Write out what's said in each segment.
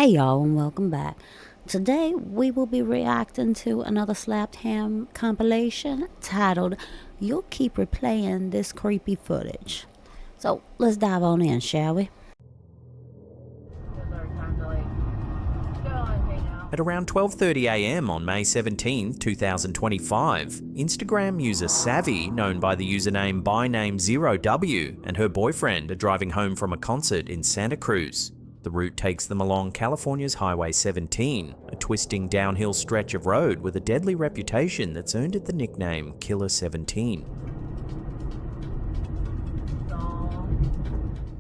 Hey y'all, and welcome back. Today we will be reacting to another Slapped Ham compilation titled You'll Keep Replaying This Creepy Footage. So let's dive on in, shall we? At around 12:30 a.m. on May 17, 2025, Instagram user Savvy, known by the username ByName0W, and her boyfriend are driving home from a concert in Santa Cruz. The route takes them along California's Highway 17, a twisting downhill stretch of road with a deadly reputation that's earned it the nickname Killer 17.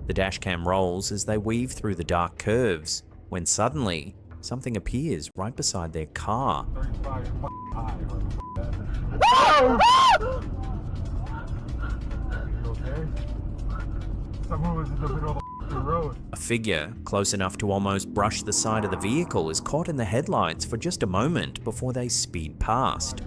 The dashcam rolls as they weave through the dark curves, when suddenly, something appears right beside their car. Someone was in the middle of the road. A figure, close enough to almost brush the side of the vehicle, is caught in the headlights for just a moment before they speed past.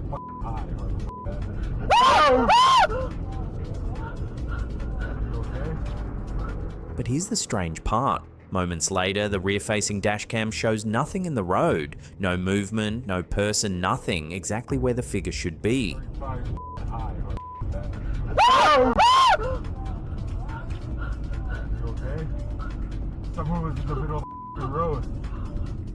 But here's the strange part. Moments later, the rear-facing dashcam shows nothing in the road. No movement, no person, nothing exactly where the figure should be. Someone was in the middle of the road.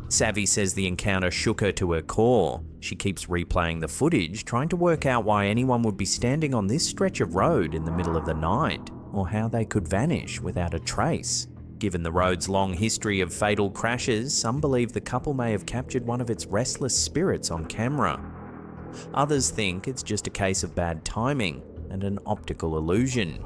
Savvy says the encounter shook her to her core. She keeps replaying the footage, trying to work out why anyone would be standing on this stretch of road in the middle of the night, or how they could vanish without a trace. Given the road's long history of fatal crashes, some believe the couple may have captured one of its restless spirits on camera. Others think it's just a case of bad timing and an optical illusion.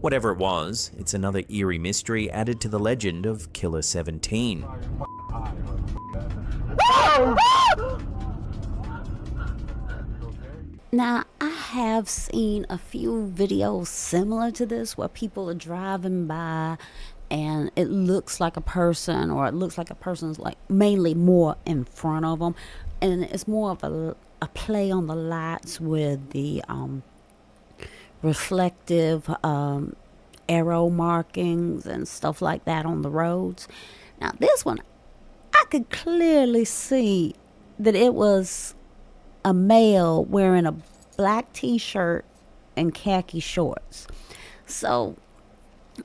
Whatever it was, it's another eerie mystery added to the legend of Killer 17. Now, I have seen a few videos similar to this where people are driving by and it looks like a person, or it looks like a person's like mainly more in front of them, and it's more of a play on the lights with the reflective arrow markings and stuff like that on the roads. Now this one, I could clearly see that it was a male wearing a black t-shirt and khaki shorts. So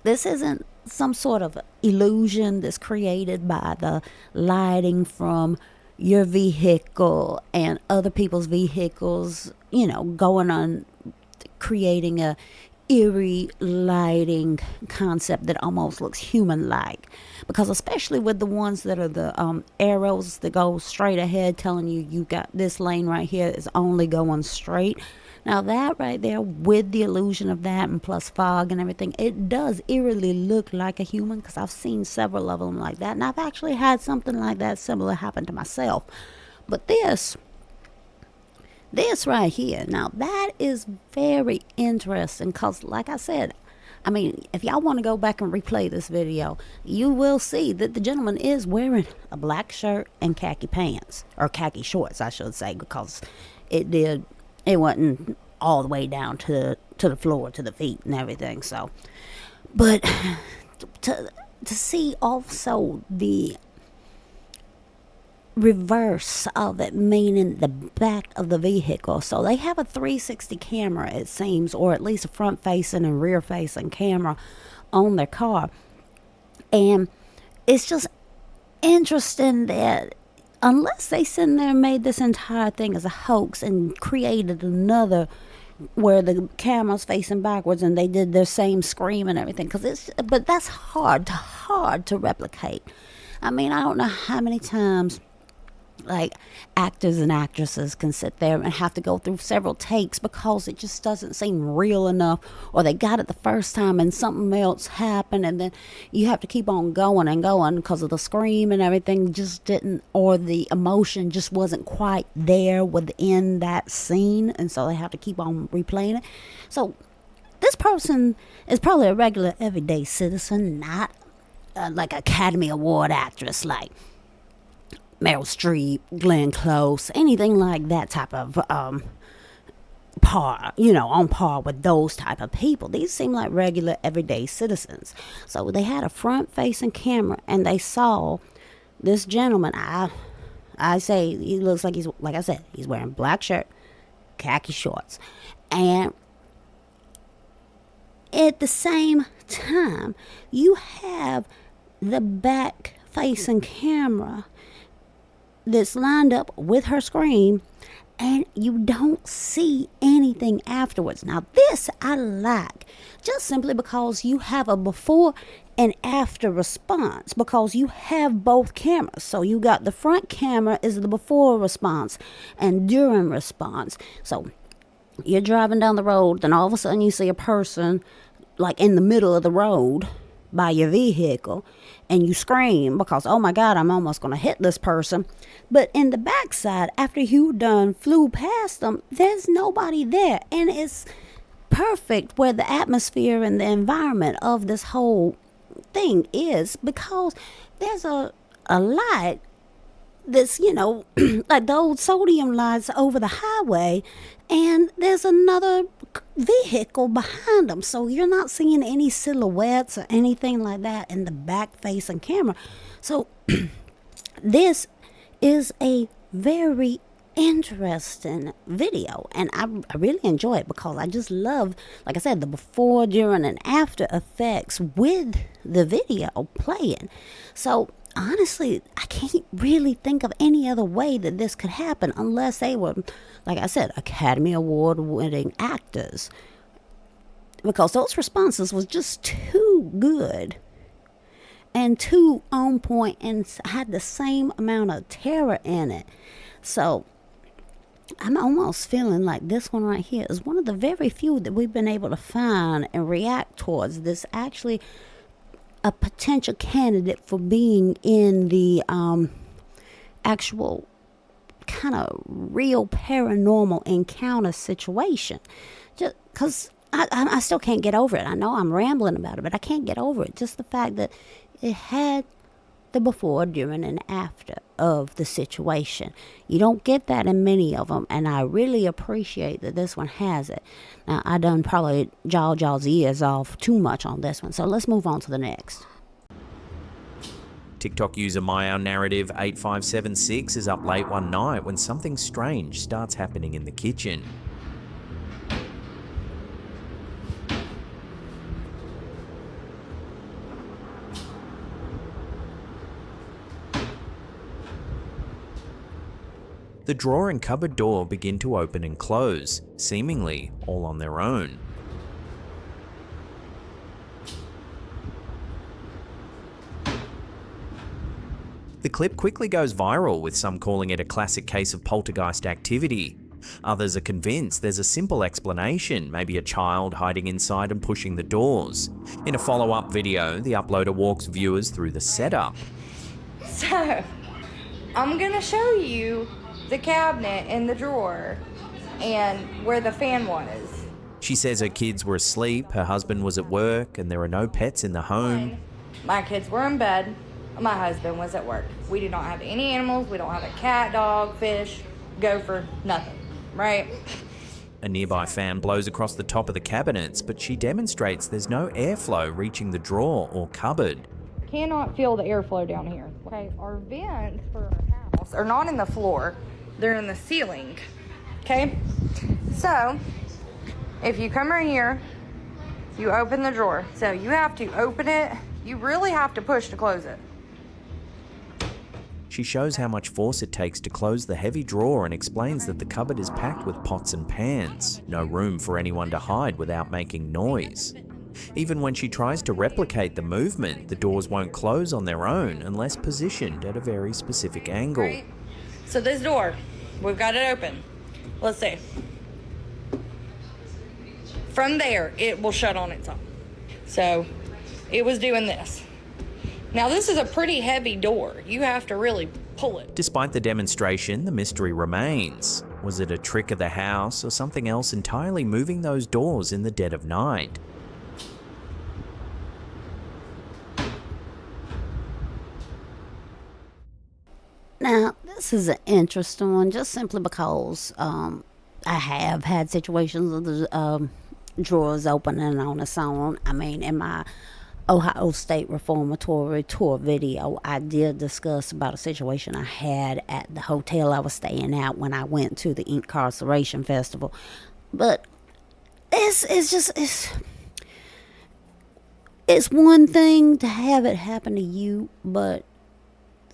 this isn't some sort of illusion that's created by the lighting from your vehicle and other people's vehicles, going on, creating a eerie lighting concept that almost looks human-like. Because especially with the ones that are the arrows that go straight ahead, telling you got this lane right here is only going straight. Now that right there, with the illusion of that and plus fog and everything, it does eerily look like a human, because I've seen several of them like that, and I've actually had something like that similar happen to myself. But this right here, now that is very interesting, because like I said, I mean, if y'all want to go back and replay this video, you will see that the gentleman is wearing a black shirt and khaki pants, or khaki shorts I should say, because it wasn't all the way down to the floor, to the feet and everything. So, but to see also the reverse of it, meaning the back of the vehicle. So they have a 360 camera, it seems, or at least a front facing and rear facing camera on their car. And it's just interesting that unless they sit there and made this entire thing as a hoax and created another where the camera's facing backwards and they did their same scream and everything, but that's hard to replicate. I mean, I don't know how many times like actors and actresses can sit there and have to go through several takes because it just doesn't seem real enough, or they got it the first time and something else happened, and then you have to keep on going and going because of the scream and everything just didn't, or the emotion just wasn't quite there within that scene, and so they have to keep on replaying it. So this person is probably a regular everyday citizen, not like Academy Award actress like Meryl Streep, Glenn Close, anything like that type of on par with those type of people. These seem like regular everyday citizens. So they had a front facing camera and they saw this gentleman. I say he looks like like I said, he's wearing black shirt, khaki shorts. And at the same time, you have the back facing camera that's lined up with her screen, and you don't see anything afterwards. Now, this I like, just simply because you have a before and after response, because you have both cameras. So you got the front camera is the before response and during response. So you're driving down the road, then all of a sudden you see a person like in the middle of the road by your vehicle, and you scream because, oh my God, I'm almost going to hit this person. But in the backside, after you done flew past them, there's nobody there. And it's perfect where the atmosphere and the environment of this whole thing is, because there's a light that's, like the old sodium lights over the highway, and there's another vehicle behind them. So you're not seeing any silhouettes or anything like that in the back facing camera. So this is a very interesting video, and I really enjoy it because I just love, like I said, the before, during, and after effects with the video playing. So honestly, I can't really think of any other way that this could happen unless they were, like I said, Academy Award winning actors, because those responses was just too good and too on point and had the same amount of terror in it. So I'm almost feeling like this one right here is one of the very few that we've been able to find and react towards this actually a potential candidate for being in the actual kind of real paranormal encounter situation. Just because I still can't get over it. I know I'm rambling about it, but I can't get over it. Just the fact that it had the before, during, and after of the situation. You don't get that in many of them, and I really appreciate that this one has it. Now, I done probably y'all's ears off too much on this one, so let's move on to the next. TikTok user MyOurNarrative8576 is up late one night when something strange starts happening in the kitchen. The drawer and cupboard door begin to open and close, seemingly all on their own. The clip quickly goes viral, with some calling it a classic case of poltergeist activity. Others are convinced there's a simple explanation, maybe a child hiding inside and pushing the doors. In a follow-up video, the uploader walks viewers through the setup. So, I'm gonna show you the cabinet in the drawer and where the fan was. She says her kids were asleep, her husband was at work, and there are no pets in the home. My kids were in bed, my husband was at work. We do not have any animals, we don't have a cat, dog, fish, gopher, nothing, right? A nearby fan blows across the top of the cabinets, but she demonstrates there's no airflow reaching the drawer or cupboard. Cannot feel the airflow down here. Okay, our vents for our house are not in the floor, they're in the ceiling. Okay, so if you come right here, you open the drawer. So you have to open it, you really have to push to close it. She shows how much force it takes to close the heavy drawer and explains that the cupboard is packed with pots and pans, no room for anyone to hide without making noise. Even when she tries to replicate the movement, the doors won't close on their own unless positioned at a very specific angle. Right. So this door, we've got it open. Let's see. From there, it will shut on its own. So it was doing this. Now this is a pretty heavy door. You have to really pull it. Despite the demonstration, the mystery remains. Was it a trick of the house or something else entirely moving those doors in the dead of night? Now, this is an interesting one, just simply because I I have had situations of the drawers opening on its own. I mean, in my Ohio State Reformatory Tour video, I did discuss about a situation I had at the hotel I was staying at when I went to the Incarceration Festival. But it's one thing to have it happen to you, but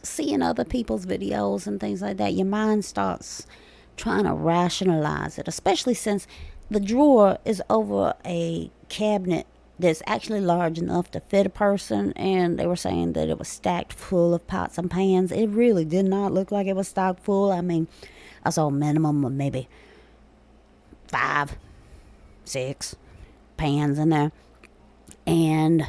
seeing other people's videos and things like that, your mind starts trying to rationalize it, especially since the drawer is over a cabinet that's actually large enough to fit a person, and they were saying that it was stacked full of pots and pans. It really did not look like it was stocked full. I mean, I saw a minimum of maybe 5, 6 pans in there, and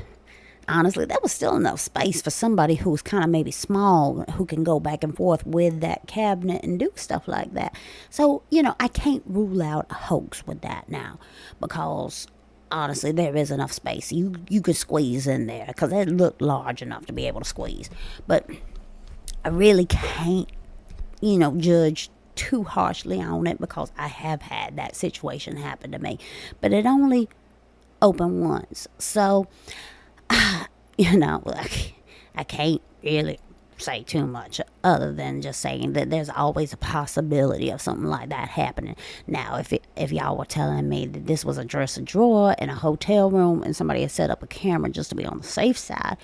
honestly, that was still enough space for somebody who's kind of maybe small, who can go back and forth with that cabinet and do stuff like that. So, I can't rule out a hoax with that now, because honestly, there is enough space. You could squeeze in there, because it looked large enough to be able to squeeze. But I really can't, judge too harshly on it, because I have had that situation happen to me. But it only opened once. So, I can't really say too much other than just saying that there's always a possibility of something like that happening. Now, if y'all were telling me that this was a dresser drawer in a hotel room and somebody had set up a camera just to be on the safe side,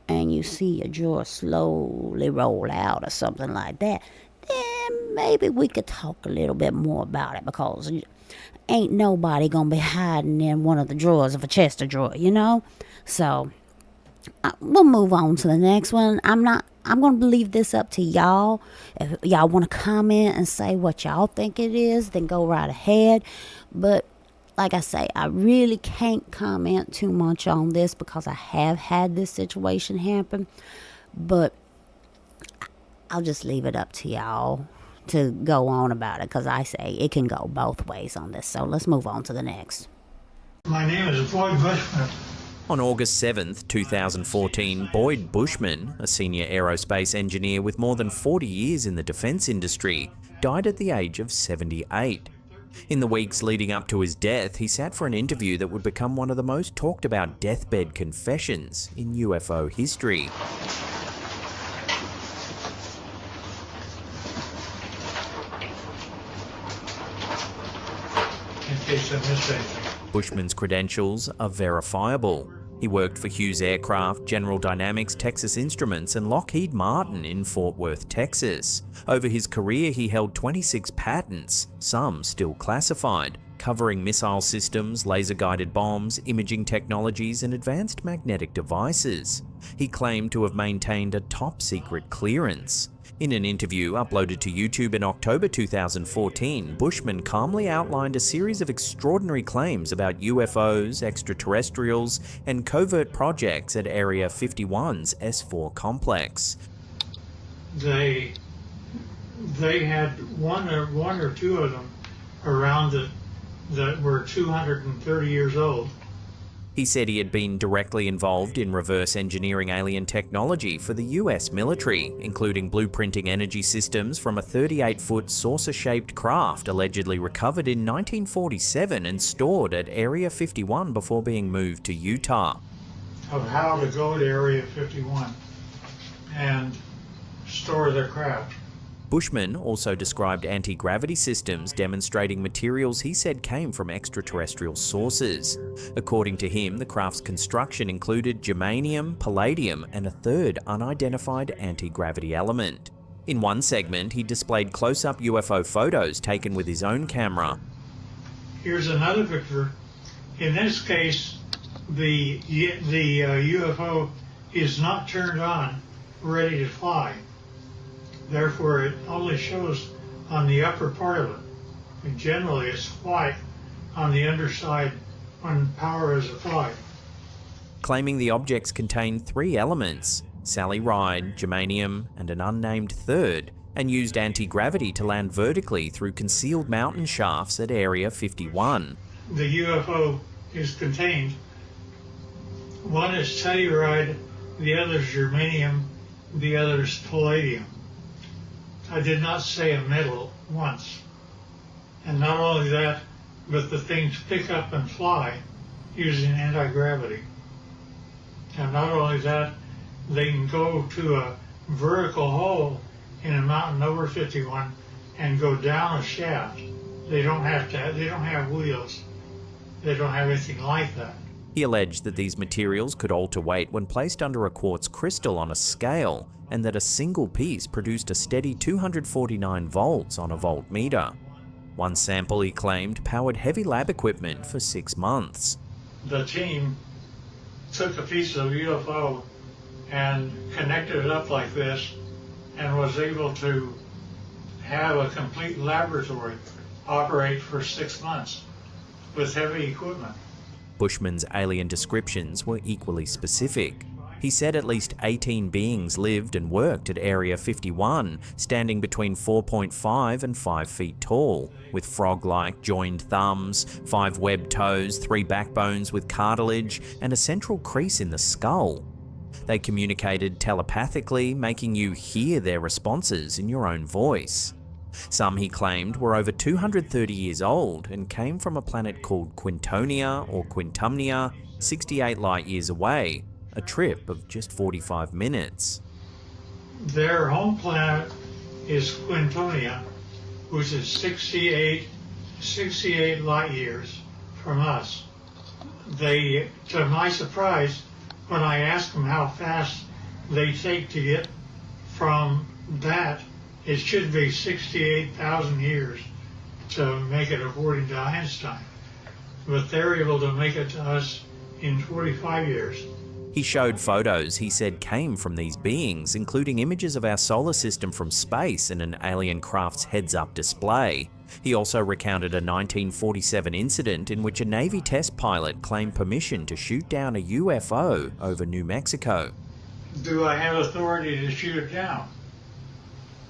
and you see a drawer slowly roll out or something like that, then maybe we could talk a little bit more about it, because ain't nobody gonna be hiding in one of the drawers of a Chester drawer, So we'll move on to the next one. I'm going to leave this up to y'all. If y'all want to comment and say what y'all think it is, then go right ahead. But like I say, I really can't comment too much on this, because I have had this situation happen. But I'll just leave it up to y'all to go on about it, because I say it can go both ways on this. So let's move on to the next. My name is Floyd Bushman. On August 7th, 2014, Boyd Bushman, a senior aerospace engineer with more than 40 years in the defence industry, died at the age of 78. In the weeks leading up to his death, he sat for an interview that would become one of the most talked about deathbed confessions in UFO history. In case I missed anything. Bushman's credentials are verifiable. He worked for Hughes Aircraft, General Dynamics, Texas Instruments, and Lockheed Martin in Fort Worth, Texas. Over his career, he held 26 patents, some still classified, covering missile systems, laser-guided bombs, imaging technologies, and advanced magnetic devices. He claimed to have maintained a top-secret clearance. In an interview uploaded to YouTube in October 2014, Bushman calmly outlined a series of extraordinary claims about UFOs, extraterrestrials, and covert projects at Area 51's S4 complex. They had one or two of them around that were 230 years old. He said he had been directly involved in reverse engineering alien technology for the US military, including blueprinting energy systems from a 38-foot saucer-shaped craft allegedly recovered in 1947 and stored at Area 51 before being moved to Utah. Of how to go to Area 51 and store their craft. Bushman also described anti-gravity systems demonstrating materials he said came from extraterrestrial sources. According to him, the craft's construction included germanium, palladium, and a third unidentified anti-gravity element. In one segment, he displayed close-up UFO photos taken with his own camera. Here's another picture. In this case, the UFO is not turned on, ready to fly. Therefore, it only shows on the upper part of it. And generally, it's white on the underside when power is applied. Claiming the objects contained 3 elements, Sally Ride, germanium, and an unnamed third, and used anti-gravity to land vertically through concealed mountain shafts at Area 51. The UFO is contained. One is telluride, the other is germanium, the other is palladium. I did not say a metal once. And not only that, but the things pick up and fly using anti-gravity. And not only that, they can go to a vertical hole in a mountain over 51 and go down a shaft. They don't have wheels. They don't have anything like that. He alleged that these materials could alter weight when placed under a quartz crystal on a scale, and that a single piece produced a steady 249 volts on a voltmeter. One sample, he claimed, powered heavy lab equipment for 6 months. The team took a piece of UFO and connected it up like this and was able to have a complete laboratory operate for 6 months with heavy equipment. Bushman's alien descriptions were equally specific. He said at least 18 beings lived and worked at Area 51, standing between 4.5 and 5 feet tall, with frog-like joined thumbs, 5 webbed toes, 3 backbones with cartilage, and a central crease in the skull. They communicated telepathically, making you hear their responses in your own voice. Some, he claimed, were over 230 years old and came from a planet called Quintonia or Quintumnia, 68 light years away, a trip of just 45 minutes. Their home planet is Quintonia, which is 68 light years from us. They, to my surprise, when I asked them how fast they take to get from that, it should be 68,000 years to make it according to Einstein. But they're able to make it to us in 45 years. He showed photos he said came from these beings, including images of our solar system from space and an alien craft's heads-up display. He also recounted a 1947 incident in which a Navy test pilot claimed permission to shoot down a UFO over New Mexico. Do I have authority to shoot it down?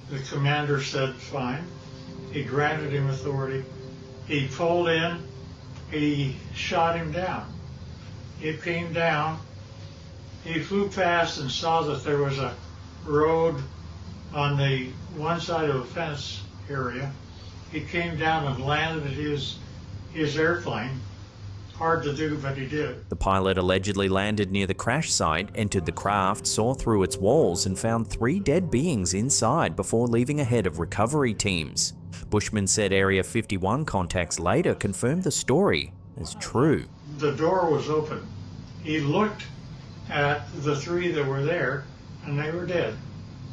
The commander said fine. He granted him authority. He pulled in, he shot him down. It came down. He flew past and saw that there was a road on the one side of a fence area. He came down and landed his airplane. Hard to do, but he did. The pilot allegedly landed near the crash site, entered the craft, saw through its walls and found 3 dead beings inside before leaving ahead of recovery teams. Bushman said Area 51 contacts later confirmed the story as true. The door was open. He looked at the 3 that were there, and they were dead.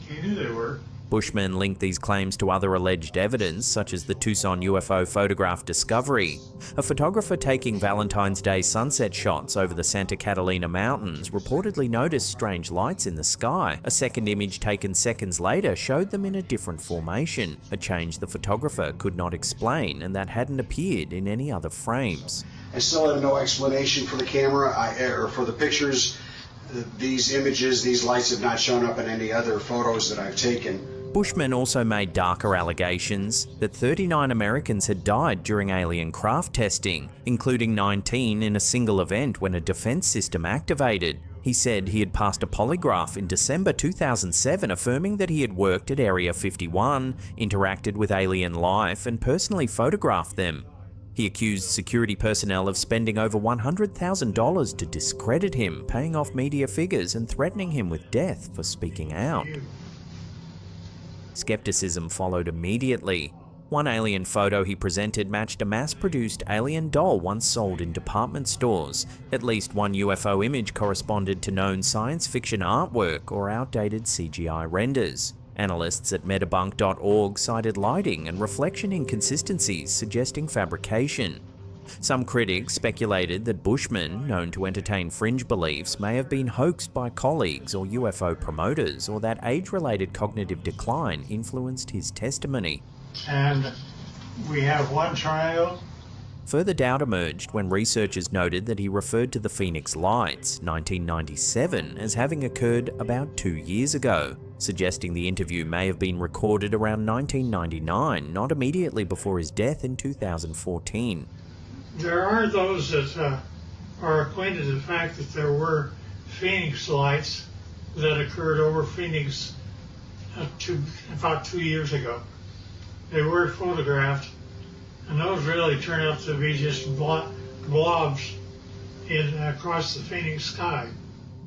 He knew they were. Bushman linked these claims to other alleged evidence, such as the Tucson UFO photograph discovery. A photographer taking Valentine's Day sunset shots over the Santa Catalina Mountains reportedly noticed strange lights in the sky. A second image taken seconds later showed them in a different formation, a change the photographer could not explain and that hadn't appeared in any other frames. I still have no explanation for the camera or for the pictures. These images, these lights have not shown up in any other photos that I've taken. Bushman also made darker allegations that 39 Americans had died during alien craft testing, including 19 in a single event when a defense system activated. He said he had passed a polygraph in December 2007 affirming that he had worked at Area 51, interacted with alien life, and personally photographed them. He accused security personnel of spending over $100,000 to discredit him, paying off media figures and threatening him with death for speaking out. Skepticism followed immediately. One alien photo he presented matched a mass-produced alien doll once sold in department stores. At least one UFO image corresponded to known science fiction artwork or outdated CGI renders. Analysts at metabunk.org cited lighting and reflection inconsistencies suggesting fabrication. Some critics speculated that Bushman, known to entertain fringe beliefs, may have been hoaxed by colleagues or UFO promoters, or that age-related cognitive decline influenced his testimony. And we have one trial. Further doubt emerged when researchers noted that he referred to the Phoenix Lights, 1997, as having occurred about 2 years ago, suggesting the interview may have been recorded around 1999, not immediately before his death in 2014. There are those that are acquainted with the fact that there were Phoenix lights that occurred over Phoenix about 2 years ago. They were photographed, And those really turn out to be just blobs across the Phoenix sky.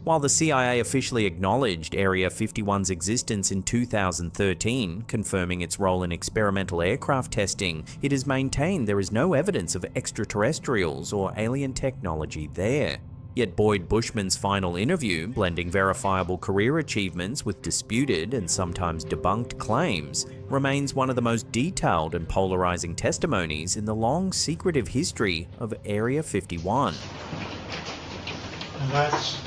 While the CIA officially acknowledged Area 51's existence in 2013, confirming its role in experimental aircraft testing, it has maintained there is no evidence of extraterrestrials or alien technology there. Yet Boyd Bushman's final interview, blending verifiable career achievements with disputed and sometimes debunked claims, remains one of the most detailed and polarizing testimonies in the long secretive history of Area 51. And that's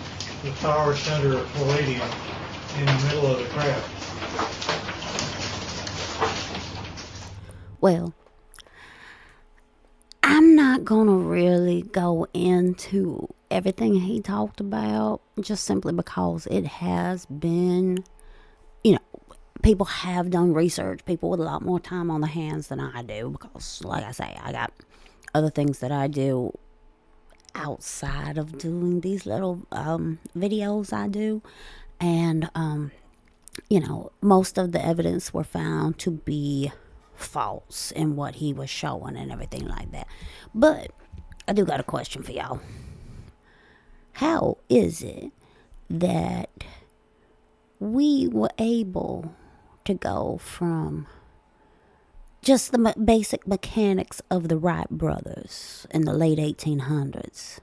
the power center of palladium in the middle of the craft. Well, I'm not gonna really go into everything he talked about, just simply because it has been, people have done research, people with a lot more time on their hands than I do, because like I say, I got other things that I do outside of doing these little videos I do. And most of the evidence were found to be false in what he was showing and everything like that. But I do got a question for y'all. How is it that we were able to go from just the basic mechanics of the Wright brothers in the late 1800s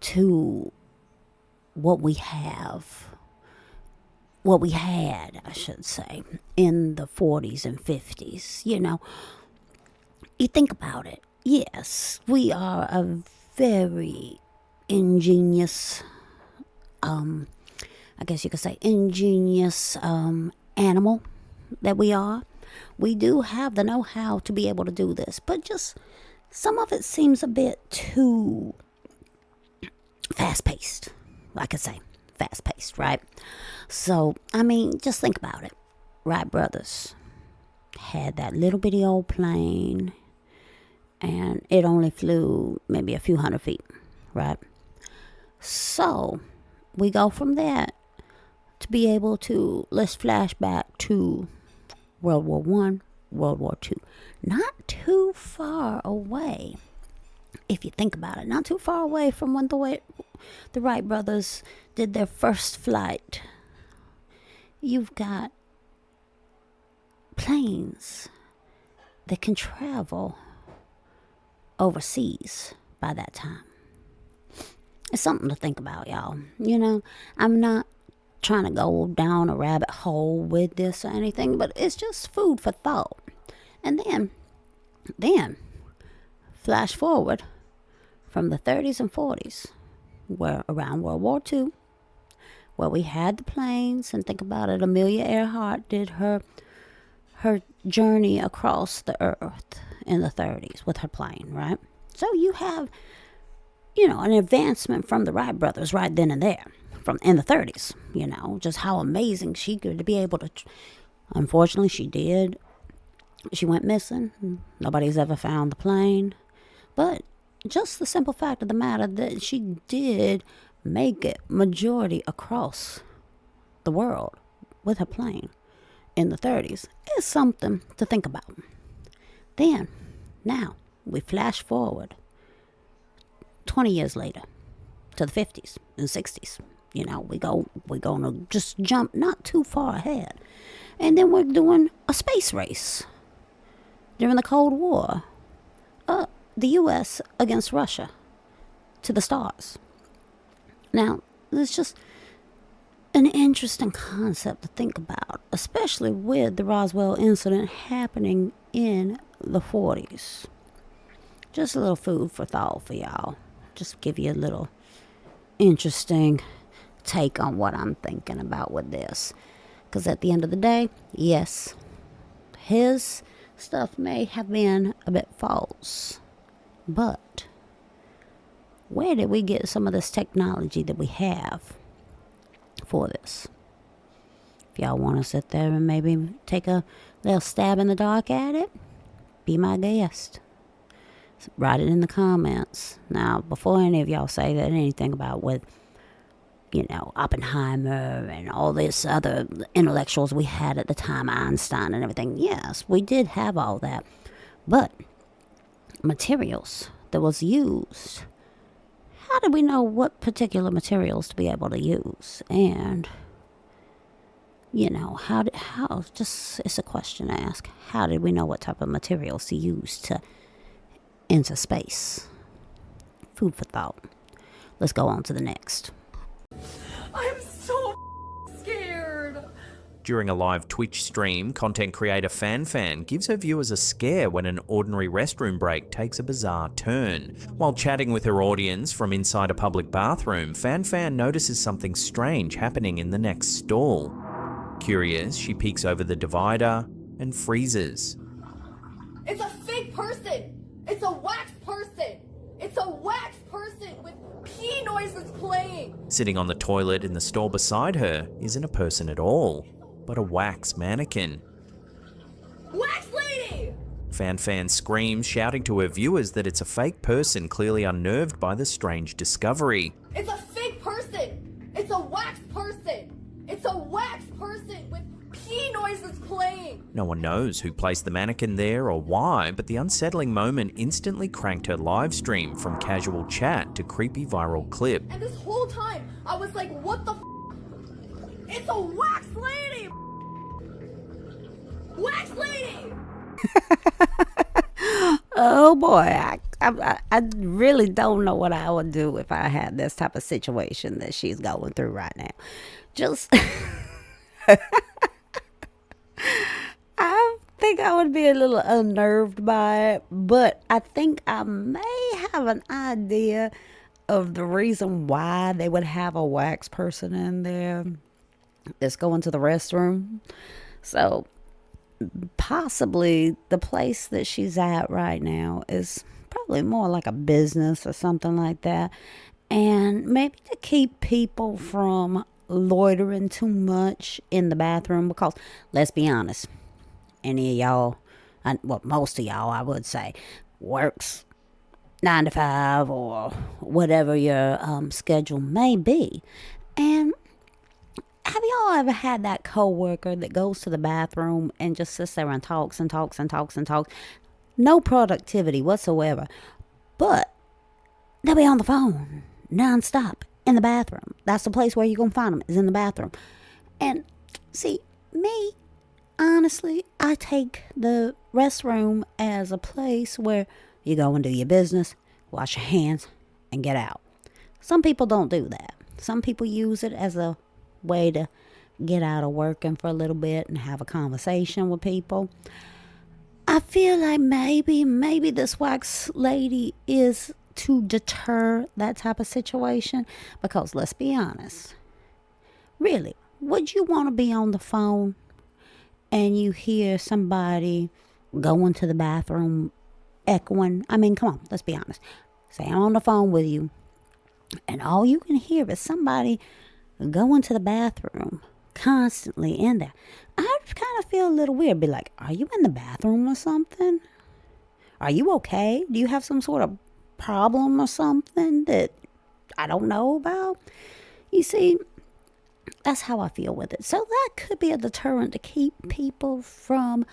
to what we had, I should say, in the 40s and 50s? You think about it. Yes, we are a very ingenious, I guess you could say ingenious animal that we are. We do have the know-how to be able to do this, but just some of it seems a bit too fast-paced. Like I say, fast-paced, right? So, just think about it. Wright brothers had that little bitty old plane, and it only flew maybe a few hundred feet, right? So, we go from that to be able to, let's flash back to World War I, World War II. Not too far away, if you think about it. Not too far away from when the Wright brothers did their first flight. You've got planes that can travel overseas by that time. It's something to think about, y'all. I'm not trying to go down a rabbit hole with this or anything, but it's just food for thought. And then flash forward from the 30s and 40s, where around World War II, where we had the planes, and think about it, Amelia Earhart did her journey across the earth in the 30s with her plane, right? So you have, an advancement from the Wright brothers right then and there, in the 30s, just how amazing she could be able to. Unfortunately, she did. She went missing. Nobody's ever found the plane. But just the simple fact of the matter that she did make it majority across the world with her plane in the 30s is something to think about. Then, now, we flash forward 20 years later to the 50s and 60s. We're gonna just jump not too far ahead. And then we're doing a space race during the Cold War. The U.S. against Russia to the stars. Now, it's just an interesting concept to think about, especially with the Roswell incident happening in the 40s. Just a little food for thought for y'all. Just give you a little interesting take on what I'm thinking about with this. Because at the end of the day, yes, his stuff may have been a bit false. But where did we get some of this technology that we have for this? If y'all want to sit there and maybe take a little stab in the dark at it, be my guest. Write it in the comments. Now, before any of y'all say that anything about with, Oppenheimer and all this other intellectuals we had at the time, Einstein and everything, yes, we did have all that. But materials that was used. How did we know what particular materials to be able to use? And, just, it's a question to ask. How did we know what type of materials to use to enter space? Food for thought. Let's go on to the next. I'm so scared. During a live Twitch stream, content creator FanFan gives her viewers a scare when an ordinary restroom break takes a bizarre turn. While chatting with her audience from inside a public bathroom, FanFan notices something strange happening in the next stall. Curious, she peeks over the divider and freezes. It's a fake person! It's a wax person! It's a wax person with pee noises playing! Sitting on the toilet in the stall beside her isn't a person at all, but a wax mannequin. Wax lady! FanFan screams, shouting to her viewers that it's a fake person clearly unnerved by the strange discovery. It's a fake person! It's a wax person! It's a wax person with pee noises playing! No one knows who placed the mannequin there or why, but the unsettling moment instantly cranked her live stream from casual chat to creepy viral clip. And this whole time, I was like, what the f? It's a wax lady! Wax lady! Oh boy, I really don't know what I would do if I had this type of situation that she's going through right now. Just, I think I would be a little unnerved by it, but I think I may have an idea of the reason why they would have a wax person in there that's going to the restroom. So possibly the place that she's at right now is probably more like a business or something like that. And maybe to keep people from loitering too much in the bathroom, because let's be honest, any of y'all, most of y'all, I would say, works 9 to 5 or whatever your schedule may be. And have y'all ever had that coworker that goes to the bathroom and just sits there and talks and talks and talks and talks? No productivity whatsoever. But they'll be on the phone nonstop in the bathroom. That's the place where you're going to find them, is in the bathroom. And see, me, honestly, I take the restroom as a place where you go and do your business, wash your hands, and get out. Some people don't do that. Some people use it as a way to get out of working for a little bit and have a conversation with people. I feel like maybe this wax lady is to deter that type of situation, because let's be honest, really, would you want to be on the phone and you hear somebody going to the bathroom echoing? I mean, come on, let's be honest. Say I'm on the phone with you and all you can hear is somebody going to the bathroom constantly in there. I kind of feel a little weird. Be like, are you in the bathroom or something? Are you okay? Do you have some sort of problem or something that I don't know about? You see, that's how I feel with it. So that could be a deterrent to keep people from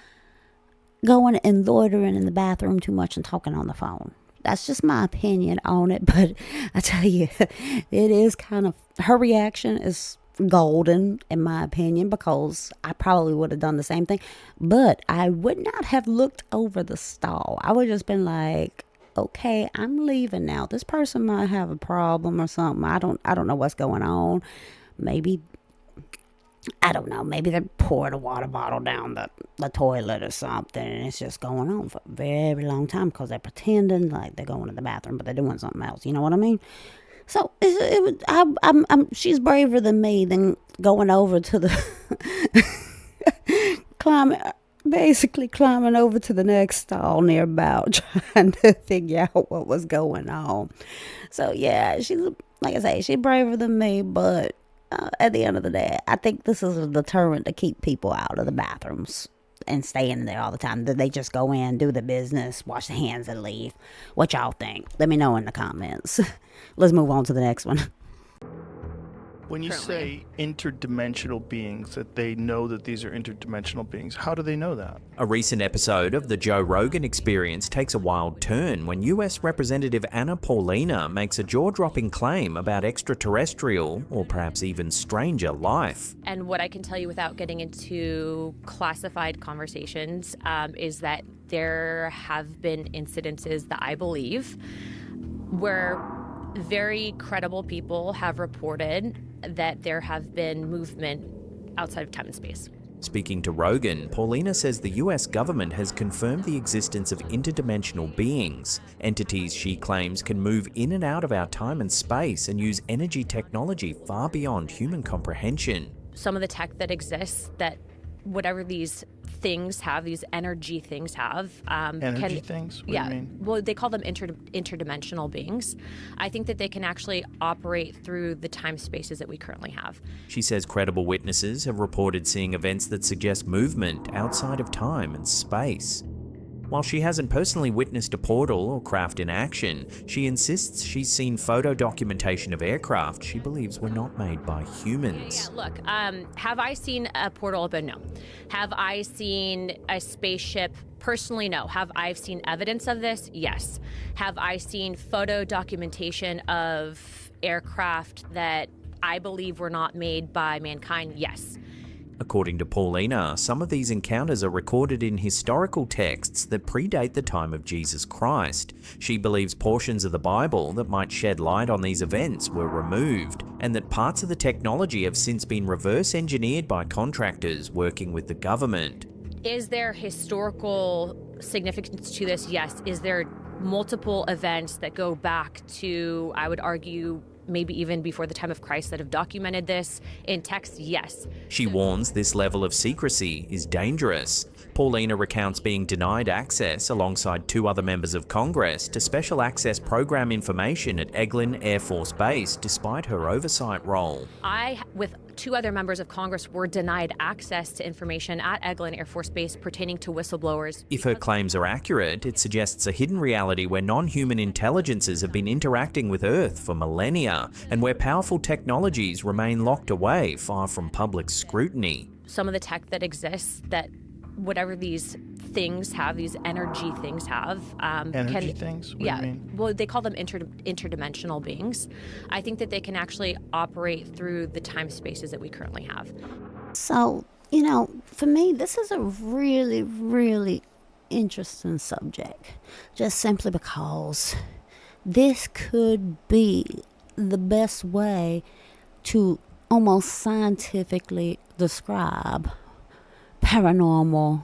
going and loitering in the bathroom too much and talking on the phone. That's just my opinion on it, but I tell you, it is kind of, her reaction is golden in my opinion, because I probably would have done the same thing, but I would not have looked over the stall. I would have just been like, okay, I'm leaving now. This person might have a problem or something. I don't know what's going on. Maybe, I don't know, maybe they poured a water bottle down the toilet or something, and it's just going on for a very long time because they're pretending like they're going to the bathroom, but they're doing something else. You know what I mean? So she's braver than me than going over to the basically climbing over to the next stall nearby, trying to figure out what was going on. So yeah, she's, like I say, she's braver than me, but at the end of the day, I think this is a deterrent to keep people out of the bathrooms and stay in there all the time. That they just go in, do the business, wash their hands, and leave. What y'all think? Let me know in the comments. Let's move on to the next one. When you currently. say interdimensional beings, that they know that these are interdimensional beings, how do they know that? A recent episode of the Joe Rogan Experience takes a wild turn when US Representative Anna Paulina makes a jaw-dropping claim about extraterrestrial, or perhaps even stranger, life. And what I can tell you without getting into classified conversations is that there have been incidences that I believe where very credible people have reported that there have been movement outside of time and space. Speaking to Rogan, Paulina says the US government has confirmed the existence of interdimensional beings, entities she claims can move in and out of our time and space and use energy technology far beyond human comprehension. Some of the tech that exists, that whatever these things have, these energy things have, Energy things? What do you mean? Well, they call them interdimensional beings. I think that they can actually operate through the time spaces that we currently have. She says credible witnesses have reported seeing events that suggest movement outside of time and space. While she hasn't personally witnessed a portal or craft in action, she insists she's seen photo documentation of aircraft she believes were not made by humans. Yeah, look, have I seen a portal open? No. Have I seen a spaceship? Personally, no. Have I seen evidence of this? Yes. Have I seen photo documentation of aircraft that I believe were not made by mankind? Yes. According to Paulina, some of these encounters are recorded in historical texts that predate the time of Jesus Christ. She believes portions of the Bible that might shed light on these events were removed, and that parts of the technology have since been reverse engineered by contractors working with the government. Is there historical significance to this? Yes. Is there multiple events that go back to, I would argue, maybe even before the time of Christ that have documented this in text? Yes. She warns this level of secrecy is dangerous. Paulina recounts being denied access alongside 2 other members of Congress to special access program information at Eglin Air Force Base despite her oversight role. I, with 2 other members of Congress, were denied access to information at Eglin Air Force Base pertaining to whistleblowers. If her claims are accurate, it suggests a hidden reality where non-human intelligences have been interacting with Earth for millennia, and where powerful technologies remain locked away far from public scrutiny. Some of the tech that exists, that whatever these things have, these energy things have, Energy things? What do you mean? Well, they call them interdimensional beings. I think that they can actually operate through the time spaces that we currently have. So, for me, this is a really, really interesting subject. Just simply because this could be the best way to almost scientifically describe paranormal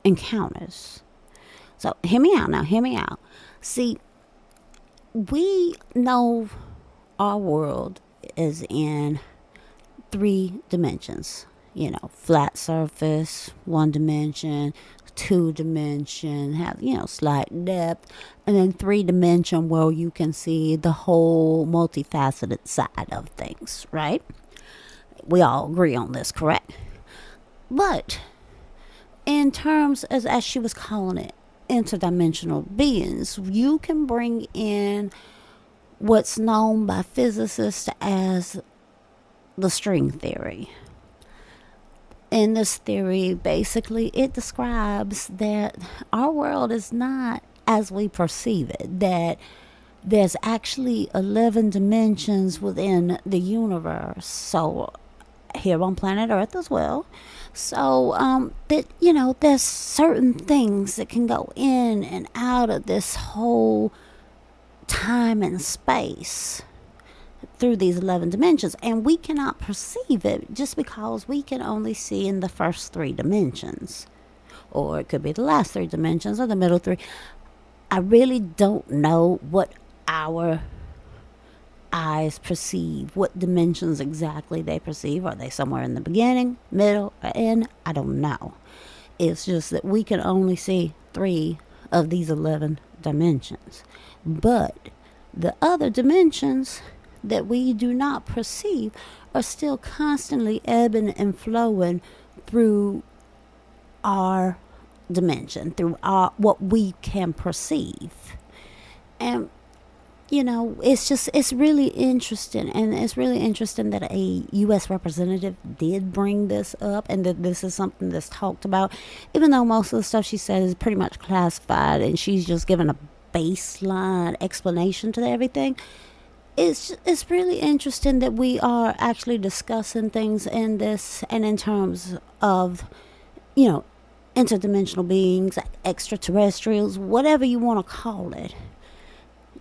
encounters. So hear me out. See, we know our world is in 3 dimensions. Flat surface, 1 dimension, 2 dimension, have, slight depth, and then 3 dimension where you can see the whole multifaceted side of things, right? We all agree on this, correct? But in terms, as she was calling it, interdimensional beings, you can bring in what's known by physicists as the string theory. In this theory, basically, it describes that our world is not as we perceive it, that there's actually 11 dimensions within the universe. So here on planet Earth as well. So that, there's certain things that can go in and out of this whole time and space through these 11 dimensions, and we cannot perceive it just because we can only see in the first 3 dimensions, or it could be the last 3 dimensions or the middle 3. I really don't know what our eyes perceive, what dimensions exactly they perceive. Are they somewhere in the beginning, middle, or end? I don't know. It's just that we can only see 3 of these 11 dimensions, but the other dimensions that we do not perceive are still constantly ebbing and flowing through our dimension, through our what we can perceive. And it's really interesting. And it's really interesting that a U.S. representative did bring this up and that this is something that's talked about, even though most of the stuff she said is pretty much classified and she's just giving a baseline explanation to everything. It's really interesting that we are actually discussing things in this and in terms of, interdimensional beings, extraterrestrials, whatever you want to call it.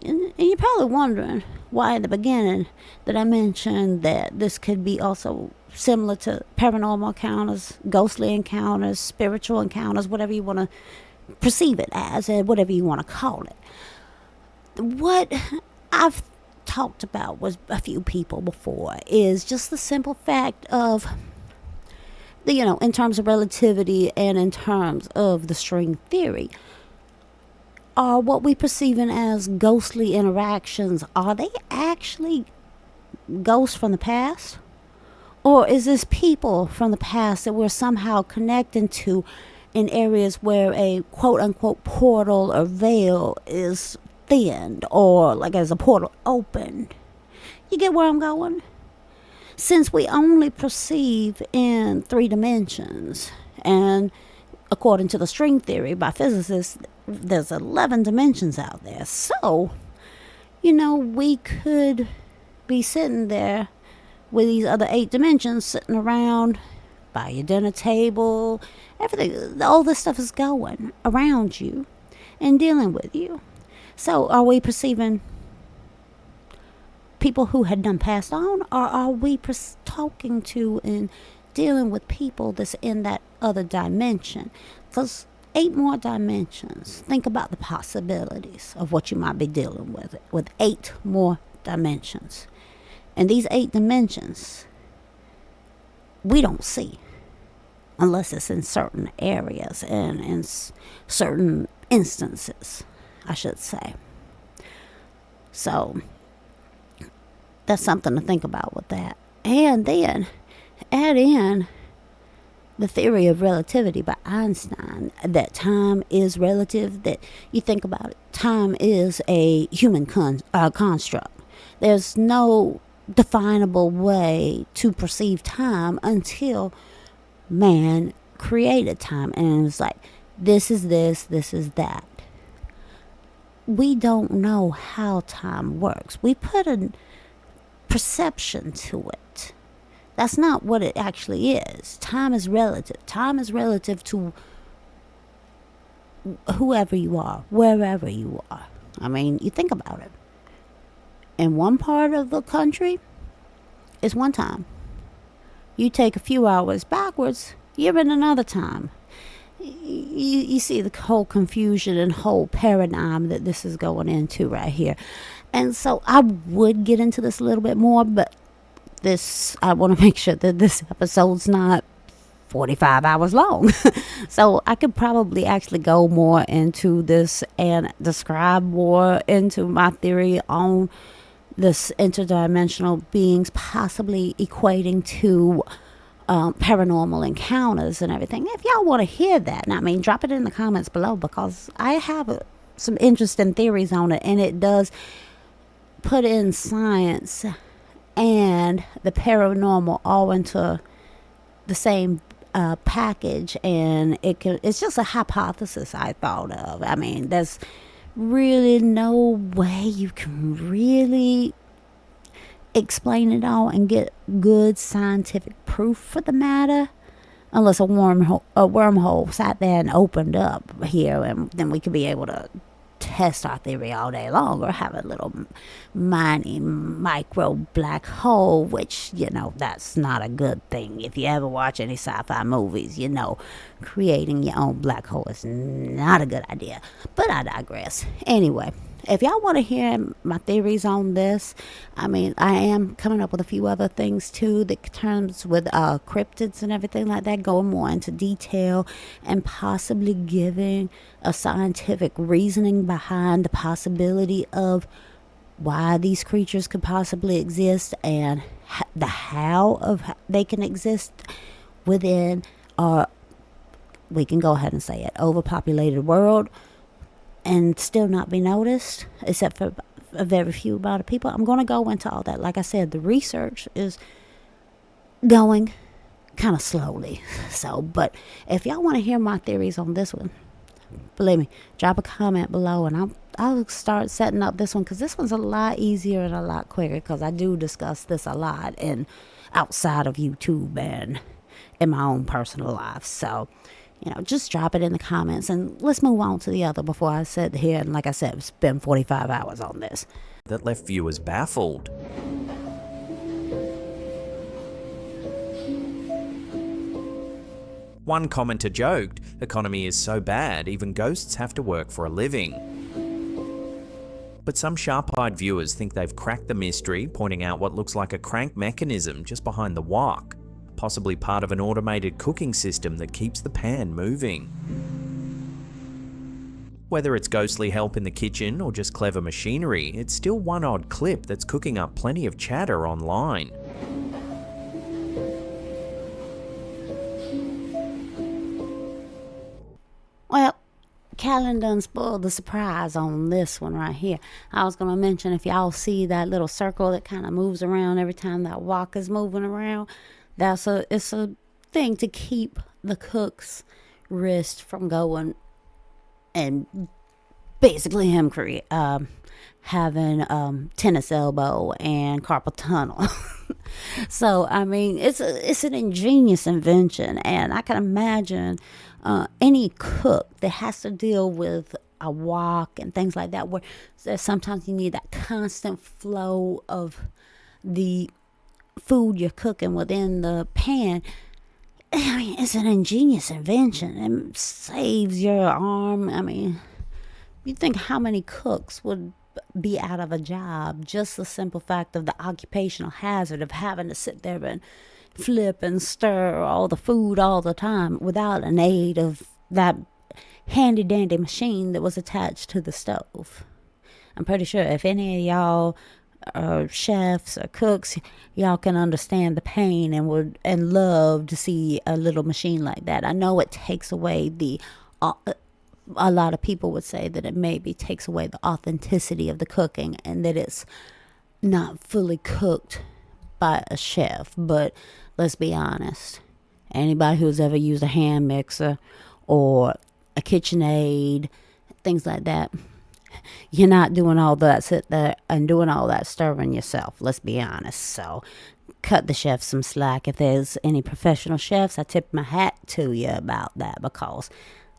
And you're probably wondering why in the beginning that I mentioned that this could be also similar to paranormal encounters, ghostly encounters, spiritual encounters, whatever you want to perceive it as, and whatever you want to call it. What I've talked about with a few people before is just the simple fact of in terms of relativity and in terms of the string theory, are what we perceiving as ghostly interactions, are they actually ghosts from the past? Or is this people from the past that we're somehow connecting to in areas where a quote unquote portal or veil is thinned, or like as a portal opened? You get where I'm going? Since we only perceive in 3 dimensions, and according to the string theory by physicists, there's 11 dimensions out there. So, we could be sitting there with these other 8 dimensions sitting around by your dinner table. Everything, all this stuff is going around you and dealing with you. So, are we perceiving people who had done passed on, or are we talking to and dealing with people that's in that other dimension? Because 8 more dimensions. Think about the possibilities of what you might be dealing with 8 more dimensions. And these 8 dimensions, we don't see unless it's in certain areas and in certain instances, I should say. So that's something to think about with that. And then add in the theory of relativity by Einstein, that time is relative, that you think about it, time is a human construct. There's no definable way to perceive time until man created time. And it's like, this is this is that. We don't know how time works. We put a perception to it. That's not what it actually is. Time is relative. Time is relative to whoever you are, wherever you are. I mean, you think about it. In one part of the country, it's one time. You take a few hours backwards, you're in another time. You see the whole confusion and whole paradigm that this is going into right here. And so I would get into this a little bit more, but I want to make sure that this episode's not 45 hours long. So I could probably actually go more into this and describe more into my theory on this interdimensional beings possibly equating to paranormal encounters and everything. If y'all want to hear that, and I mean, drop it in the comments below, because I have some interesting theories on it, and it does put in science and the paranormal all into the same package, and it's just a hypothesis I thought of. I mean, there's really no way you can really explain it all and get good scientific proof for the matter, unless a wormhole sat there and opened up here, and then we could be able to test our theory all day long, or have a little mining micro black hole, which, that's not a good thing. If you ever watch any sci-fi movies, creating your own black hole is not a good idea. But I digress. Anyway, if y'all want to hear my theories on this, I mean, I am coming up with a few other things too, that terms with cryptids and everything like that, going more into detail and possibly giving a scientific reasoning behind the possibility of why these creatures could possibly exist, and the how of they can exist within we can go ahead and say it, overpopulated world, and still not be noticed, except for a very few amount of people. I'm going to go into all that. Like I said, the research is going kind of slowly. So, but if y'all want to hear my theories on this one, believe me, drop a comment below and I'll start setting up this one, because this one's a lot easier and a lot quicker, because I do discuss this a lot and outside of YouTube and in my own personal life. So, just drop it in the comments and let's move on to the other before I sit here and, like I said, spend 45 hours on this. That left viewers baffled. One commenter joked, "Economy is so bad, even ghosts have to work for a living." But some sharp-eyed viewers think they've cracked the mystery, pointing out what looks like a crank mechanism just behind the wok, possibly part of an automated cooking system that keeps the pan moving. Whether it's ghostly help in the kitchen or just clever machinery, it's still one odd clip that's cooking up plenty of chatter online. Well, Callan done spoiled the surprise on this one right here. I was going to mention, if y'all see that little circle that kind of moves around every time that wok is moving around, it's a thing to keep the cook's wrist from going and basically him having tennis elbow and carpal tunnel. So, I mean, it's an ingenious invention, and I can imagine any cook that has to deal with a wok and things like that, where sometimes you need that constant flow of the food you're cooking within the pan. I mean, it's an ingenious invention. It saves your arm. I mean, you think how many cooks would be out of a job, just the simple fact of the occupational hazard of having to sit there and flip and stir all the food all the time without an aid of that handy dandy machine that was attached to the stove. I'm pretty sure if any of y'all are chefs or cooks, y'all can understand the pain and love to see a little machine like that. I know it takes away a lot of people would say that it maybe takes away the authenticity of the cooking and that it's not fully cooked by a chef. But let's be honest, anybody who's ever used a hand mixer or a KitchenAid, things like that, you're not doing all that, sit there and doing all that stirring yourself. Let's be honest. So cut the chef some slack. If there's any professional chefs, I tip my hat to you about that, because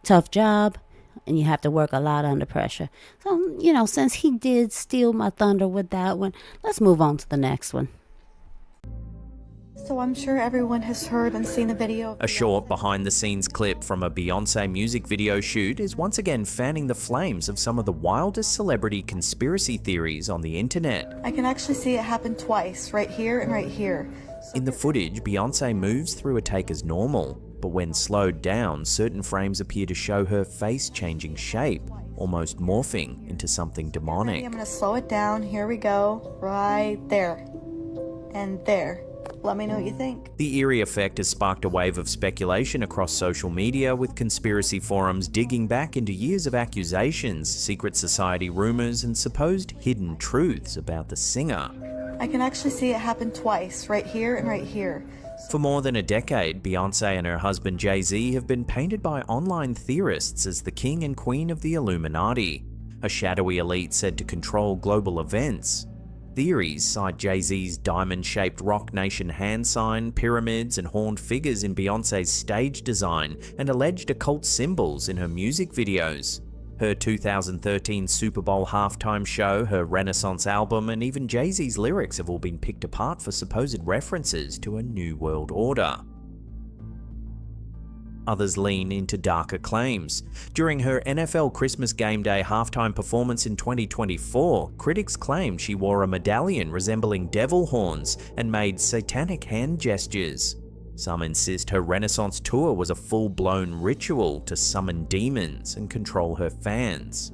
tough job, and you have to work a lot under pressure. So, since he did steal my thunder with that one, let's move on to the next one. So I'm sure everyone has heard and seen the video. A short behind-the-scenes clip from a Beyoncé music video shoot is once again fanning the flames of some of the wildest celebrity conspiracy theories on the internet. I can actually see it happen twice, right here and right here. In the footage, Beyoncé moves through a take as normal, but when slowed down, certain frames appear to show her face changing shape, almost morphing into something demonic. I'm going to slow it down. Here we go. Right there. And there. Let me know what you think. The eerie effect has sparked a wave of speculation across social media, with conspiracy forums digging back into years of accusations, secret society rumors, and supposed hidden truths about the singer. I can actually see it happen twice, right here and right here. For more than a decade, Beyoncé and her husband Jay-Z have been painted by online theorists as the king and queen of the Illuminati, a shadowy elite said to control global events. Theories cite Jay-Z's diamond-shaped Rock Nation hand sign, pyramids, and horned figures in Beyoncé's stage design, and alleged occult symbols in her music videos. Her 2013 Super Bowl halftime show, her Renaissance album, and even Jay-Z's lyrics have all been picked apart for supposed references to a New World Order. Others lean into darker claims. During her NFL Christmas Game Day halftime performance in 2024, critics claimed she wore a medallion resembling devil horns and made satanic hand gestures. Some insist her Renaissance tour was a full-blown ritual to summon demons and control her fans.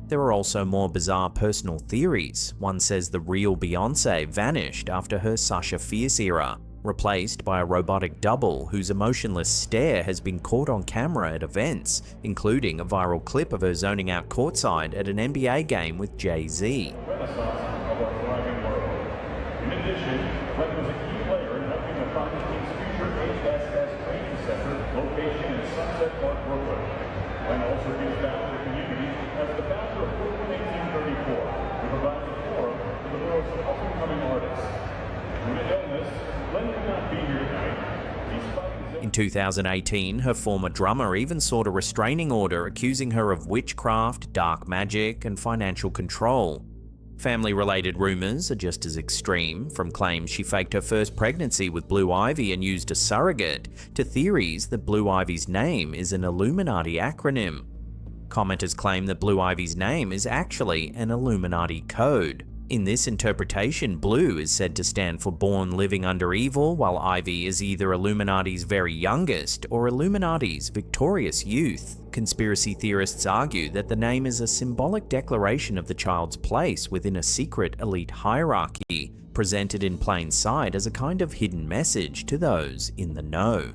There are also more bizarre personal theories. One says the real Beyoncé vanished after her Sasha Fierce era, replaced by a robotic double whose emotionless stare has been caught on camera at events, including a viral clip of her zoning out courtside at an NBA game with Jay-Z. In addition, Glenn was a key player in helping the Fox team's future HSS training center location in Sunset Park, Brooklyn. Glenn also gives back to the community as the founder of Brooklyn 1834, who provides a forum for the world's up-and-coming artists. Due to illness, Glenn could not be here tonight. In 2018, her former drummer even sought a restraining order accusing her of witchcraft, dark magic, and financial control. Family-related rumours are just as extreme, from claims she faked her first pregnancy with Blue Ivy and used a surrogate, to theories that Blue Ivy's name is an Illuminati acronym. Commenters claim that Blue Ivy's name is actually an Illuminati code. In this interpretation, Blue is said to stand for born living under evil, while Ivy is either Illuminati's very youngest or Illuminati's victorious youth. Conspiracy theorists argue that the name is a symbolic declaration of the child's place within a secret elite hierarchy, presented in plain sight as a kind of hidden message to those in the know.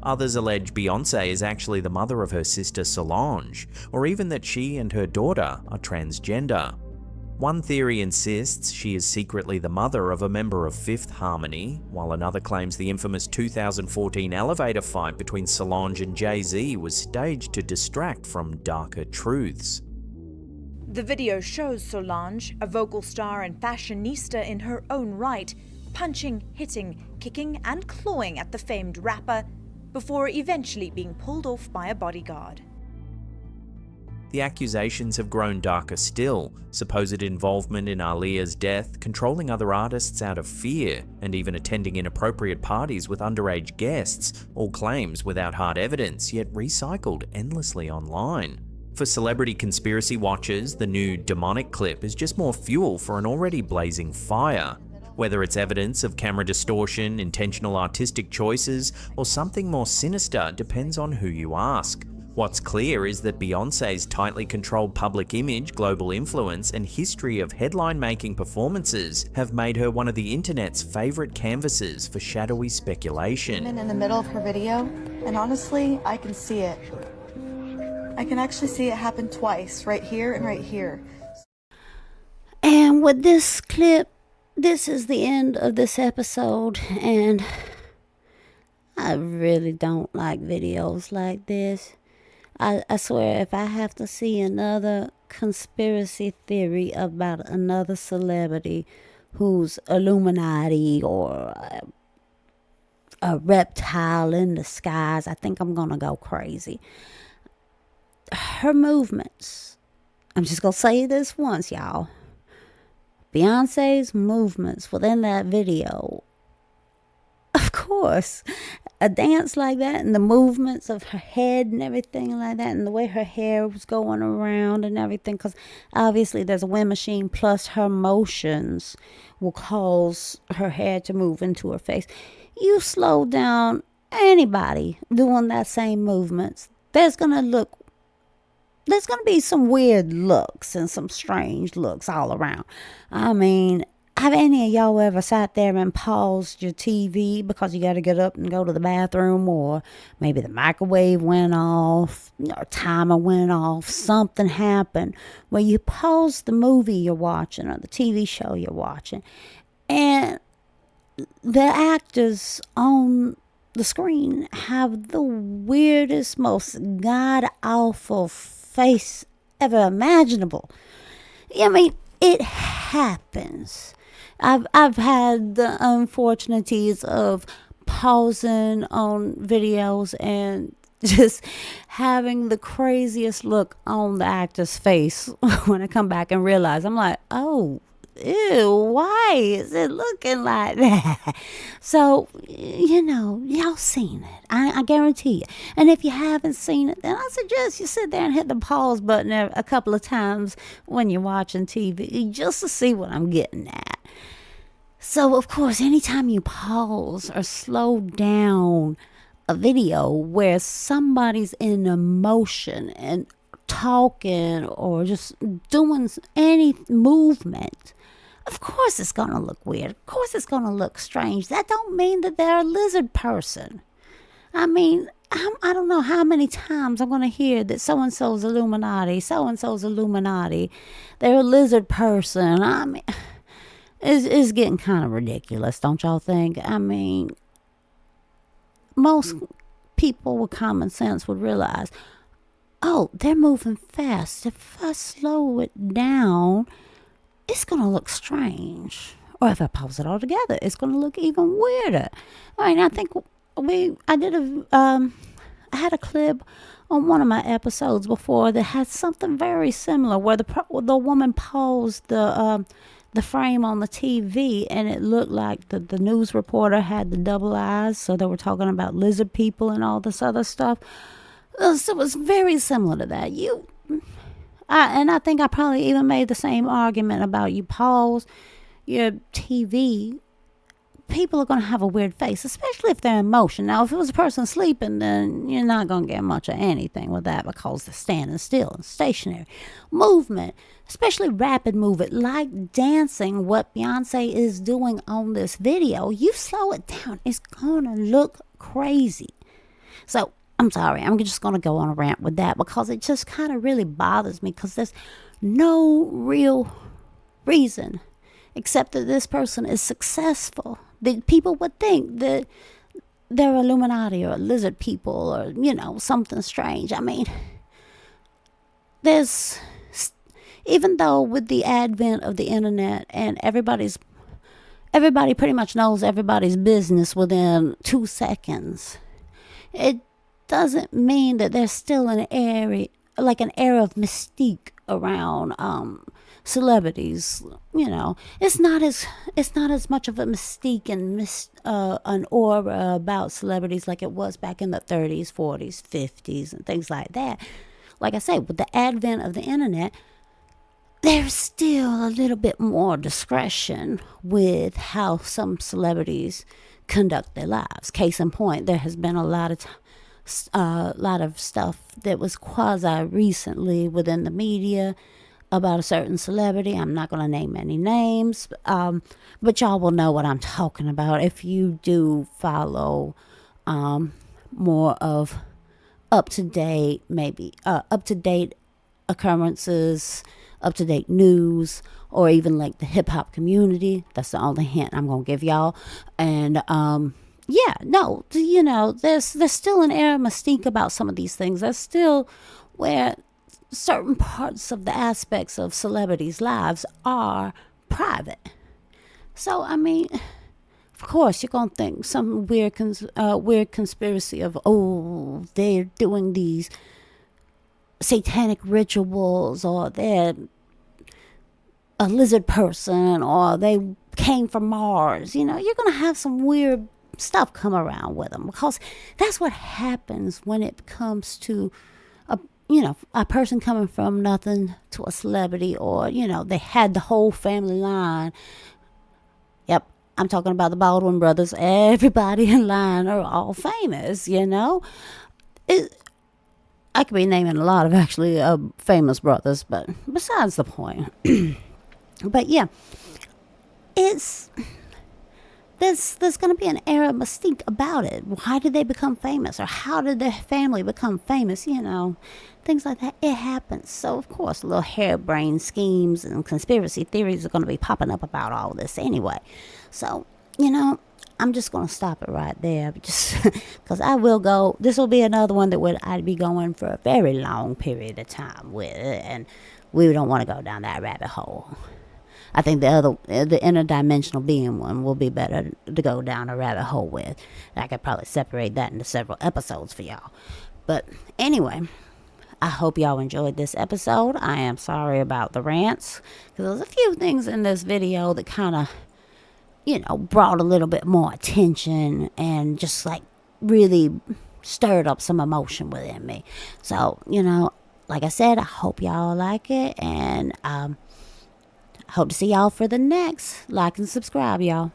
Others allege Beyoncé is actually the mother of her sister Solange, or even that she and her daughter are transgender. One theory insists she is secretly the mother of a member of Fifth Harmony, while another claims the infamous 2014 elevator fight between Solange and Jay-Z was staged to distract from darker truths. The video shows Solange, a vocal star and fashionista in her own right, punching, hitting, kicking and clawing at the famed rapper, before eventually being pulled off by a bodyguard. The accusations have grown darker still, supposed involvement in Aaliyah's death, controlling other artists out of fear, and even attending inappropriate parties with underage guests, all claims without hard evidence, yet recycled endlessly online. For celebrity conspiracy watchers, the new demonic clip is just more fuel for an already blazing fire. Whether it's evidence of camera distortion, intentional artistic choices, or something more sinister depends on who you ask. What's clear is that Beyoncé's tightly controlled public image, global influence, and history of headline-making performances have made her one of the internet's favorite canvases for shadowy speculation. I'm in the middle of her video, and honestly, I can see it. I can actually see it happen twice, right here and right here. And with this clip, this is the end of this episode, and I really don't like videos like this. I swear, if I have to see another conspiracy theory about another celebrity who's Illuminati or a reptile in disguise, I think I'm going to go crazy. Her movements, I'm just going to say this once, y'all. Beyonce's movements within that video, of course, a dance like that and the movements of her head and everything like that and the way her hair was going around and everything, because obviously there's a wind machine, plus her motions will cause her hair to move into her face. You slow down anybody doing that same movements, there's going to be some weird looks and some strange looks all around. I mean, have any of y'all ever sat there and paused your TV because you got to get up and go to the bathroom, or maybe the microwave went off, or timer went off, something happened where you pause the movie you're watching or the TV show you're watching, and the actors on the screen have the weirdest, most god-awful face ever imaginable. I mean, it happens. I've had the unfortunities of pausing on videos and just having the craziest look on the actor's face when I come back and realize, I'm like, oh, ew, why is it looking like that? So, you know, y'all seen it. I guarantee you. And if you haven't seen it, then I suggest you sit there and hit the pause button a couple of times when you're watching TV, just to see what I'm getting at. So, of course, anytime you pause or slow down a video where somebody's in emotion and talking or just doing any movement, Of course it's going to look weird. Of course it's going to look strange. That don't mean that they're a lizard person. I mean, I don't know how many times I'm going to hear that so-and-so's Illuminati, so-and-so's Illuminati. They're a lizard person. I mean, it's getting kind of ridiculous, don't y'all think? I mean, most people with common sense would realize, oh, they're moving fast. If I slow it down, it's going to look strange. Or if I pause it all together, it's going to look even weirder. I mean, I think I had a clip on one of my episodes before that had something very similar where the woman paused the frame on the TV and it looked like the news reporter had the double eyes, so they were talking about lizard people and all this other stuff. So it was very similar to that. I think I probably even made the same argument about you pause your TV. People are going to have a weird face, especially if they're in motion. Now, if it was a person sleeping, then you're not going to get much of anything with that because they're standing still and stationary. Movement, especially rapid movement, like dancing, what Beyonce is doing on this video, you slow it down, it's going to look crazy. So, I'm sorry, I'm just going to go on a rant with that because it just kind of really bothers me because there's no real reason except that this person is successful. That people would think that they're Illuminati or lizard people or, something strange. I mean, even though with the advent of the internet and everybody pretty much knows everybody's business within 2 seconds, it doesn't mean that there's still an air of mystique around celebrities. It's not as much of a mystique and an aura about celebrities like it was back in the 30s, 40s, 50s, and things like that. Like I say, with the advent of the internet, there's still a little bit more discretion with how some celebrities conduct their lives. Case in point, there has been a lot of stuff that was quasi recently within the media about a certain celebrity. I'm not going to name any names, but y'all will know what I'm talking about if you do follow more of up-to-date occurrences, up-to-date news, or even like the hip-hop community. That's the only hint I'm going to give y'all. And there's still an air of mystique about some of these things. There's still where certain parts of the aspects of celebrities' lives are private. So, I mean, of course, you're going to think some weird conspiracy of, they're doing these satanic rituals, or they're a lizard person, or they came from Mars. You're going to have some weird stuff come around with them because that's what happens when it comes to a person coming from nothing to a celebrity, or they had the whole family line. Yep, I'm talking about the Baldwin brothers. Everybody in line are all famous. I could be naming a lot of actually famous brothers, but besides the point. But yeah, there's going to be an air of mystique about it. Why did they become famous? Or how did their family become famous? Things like that. It happens. So, of course, little harebrained schemes and conspiracy theories are going to be popping up about all this anyway. So, I'm just going to stop it right there. Just because I will go. This will be another one that I'd be going for a very long period of time with. And we don't want to go down that rabbit hole. I think the interdimensional being one will be better to go down a rabbit hole with. I could probably separate that into several episodes for y'all. But anyway, I hope y'all enjoyed this episode. I am sorry about the rants, because there's a few things in this video that kind of, brought a little bit more attention and just like really stirred up some emotion within me. So, like I said, I hope y'all like it, and hope to see y'all for the next. Like and subscribe, y'all.